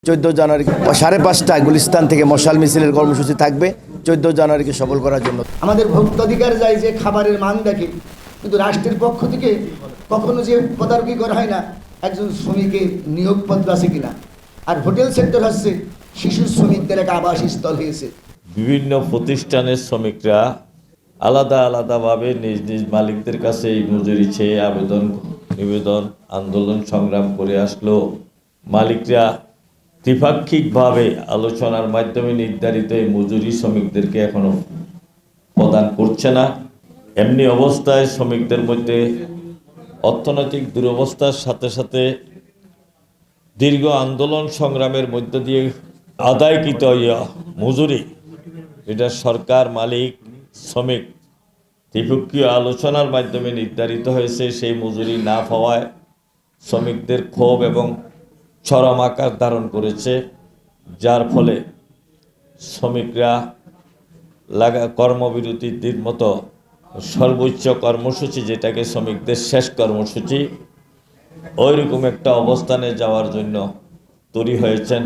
14 জানুয়ারি 5:30টায় গুলিস্তান থেকে মশাল মিছিলের কর্মসূচি থাকবে 14 জানুয়ারিকে সফল করার জন্য। আমাদের ভোক্তাধিকার যায় যে খাবারের মান দেখে, কিন্তু রাষ্ট্রের পক্ষ থেকে কখনো যে তদারকি করা হয় না একজন শ্রমিকের নিয়োগ পত্র আছে কিনা। আর হোটেল সেক্টর হচ্ছে শিশু শ্রমিকদের এক আবাসস্থল হয়েছে। বিভিন্ন প্রতিষ্ঠানের শ্রমিকরা আলাদা আলাদাভাবে নিজ নিজ মালিকদের কাছে এই মজুরি চেয়ে নিবেদন আন্দোলন সংগ্রাম করে আসলো। মালিকরা ত্রিপাক্ষিকভাবে আলোচনার মাধ্যমে নির্ধারিত এই মজুরি শ্রমিকদেরকে এখনো প্রদান করছে না। এমনি অবস্থায় শ্রমিকদের মধ্যে অর্থনৈতিক দুরবস্থার সাথে সাথে দীর্ঘ আন্দোলন সংগ্রামের মধ্য দিয়ে আদায়কৃত মজুরি, এটা সরকার, মালিক, শ্রমিক ত্রিপক্ষীয় আলোচনার মাধ্যমে নির্ধারিত হয়েছে। সেই মজুরি না পাওয়ায় শ্রমিকদের ক্ষোভ এবং চরম আকার ধারণ করেছে, যার ফলে শ্রমিকরা কর্মবিরতির মতো সর্বোচ্চ কর্মসূচি, যেটাকে শ্রমিকদের শেষ কর্মসূচি, ওইরকম একটা অবস্থানে যাওয়ার জন্য তৈরি হয়েছেন।